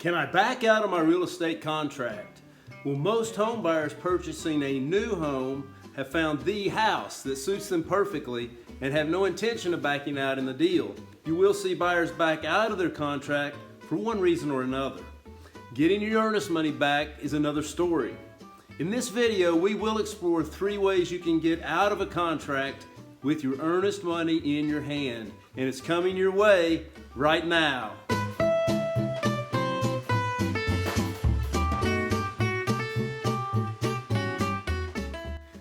Can I back out of my real estate contract? Well, most home buyers purchasing a new home have found the house that suits them perfectly and have no intention of backing out in the deal. You will see buyers back out of their contract for one reason or another. Getting your earnest money back is another story. In this video, we will explore 3 ways you can get out of a contract with your earnest money in your hand, and it's coming your way right now.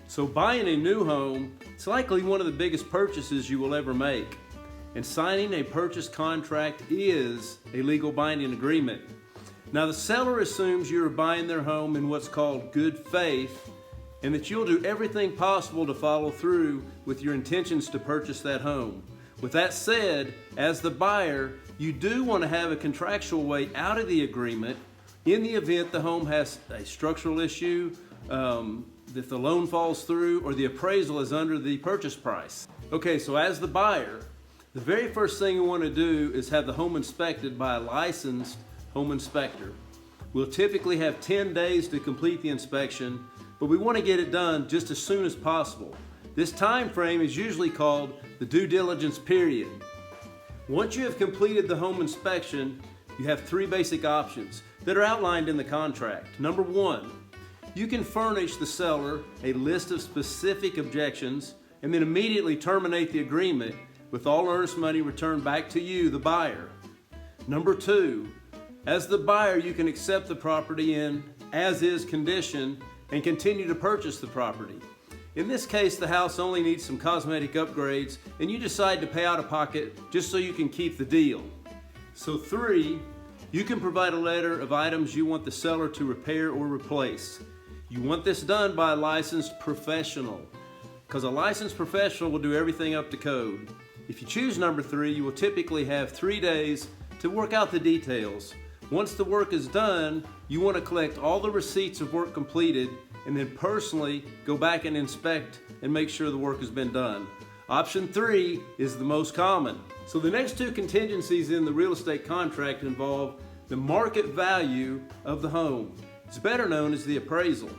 So buying a new home, it's likely one of the biggest purchases you will ever make. And signing a purchase contract is a legal binding agreement. Now the seller assumes you're buying their home in what's called good faith, and that you'll do everything possible to follow through with your intentions to purchase that home. With that said, as the buyer, you do want to have a contractual way out of the agreement in the event the home has a structural issue, that the loan falls through, or the appraisal is under the purchase price. Okay, so as the buyer, the very first thing you want to do is have the home inspected by a licensed home inspector. We'll typically have 10 days to complete the inspection, but we want to get it done just as soon as possible. This time frame is usually called the due diligence period. Once you have completed the home inspection, you have 3 basic options that are outlined in the contract. Number 1, you can furnish the seller a list of specific objections and then immediately terminate the agreement with all earnest money returned back to you, the buyer. Number 2, as the buyer, you can accept the property in as-is condition and continue to purchase the property. In this case, the house only needs some cosmetic upgrades and you decide to pay out of pocket just so you can keep the deal. So 3, you can provide a letter of items you want the seller to repair or replace. You want this done by a licensed professional, because a licensed professional will do everything up to code. If you choose number 3, you will typically have 3 days to work out the details. Once the work is done, you want to collect all the receipts of work completed and then personally go back and inspect and make sure the work has been done. Option 3 is the most common. So the next 2 contingencies in the real estate contract involve the market value of the home. It's better known as the appraisal,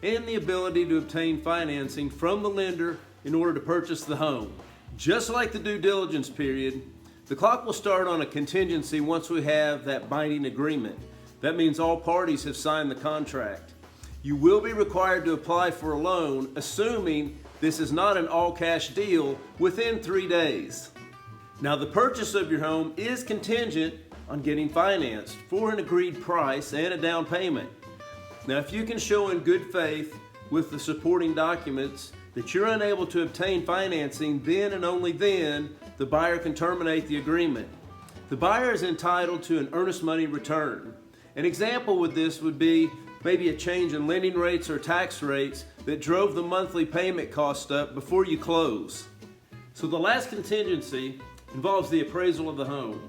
and the ability to obtain financing from the lender in order to purchase the home. Just like the due diligence period, the clock will start on a contingency once we have that binding agreement. That means all parties have signed the contract. You will be required to apply for a loan, assuming this is not an all-cash deal, within 3 days. Now the purchase of your home is contingent on getting financed for an agreed price and a down payment. Now, if you can show in good faith with the supporting documents that you're unable to obtain financing, then and only then the buyer can terminate the agreement. The buyer is entitled to an earnest money return. An example with this would be maybe a change in lending rates or tax rates that drove the monthly payment cost up before you close. So the last contingency involves the appraisal of the home.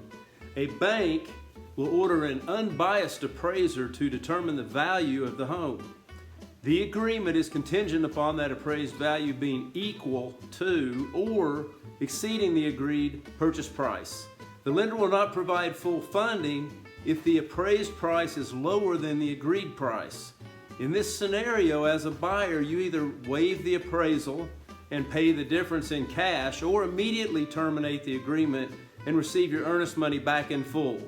A bank will order an unbiased appraiser to determine the value of the home. The agreement is contingent upon that appraised value being equal to or exceeding the agreed purchase price. The lender will not provide full funding if the appraised price is lower than the agreed price. In this scenario, as a buyer, you either waive the appraisal and pay the difference in cash, or immediately terminate the agreement and receive your earnest money back in full.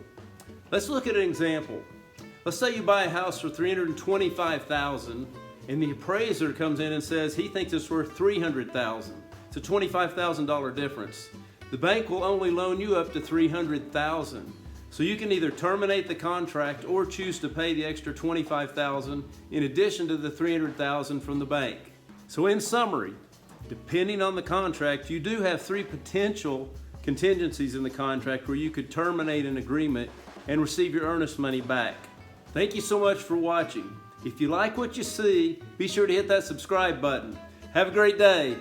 Let's look at an example. Let's say you buy a house for $325,000 and the appraiser comes in and says he thinks it's worth $300,000. It's a $25,000 difference. The bank will only loan you up to $300,000. So you can either terminate the contract or choose to pay the extra $25,000 in addition to the $300,000 from the bank. So in summary, depending on the contract, you do have 3 potential contingencies in the contract where you could terminate an agreement and receive your earnest money back. Thank you so much for watching. If you like what you see, be sure to hit that subscribe button. Have a great day.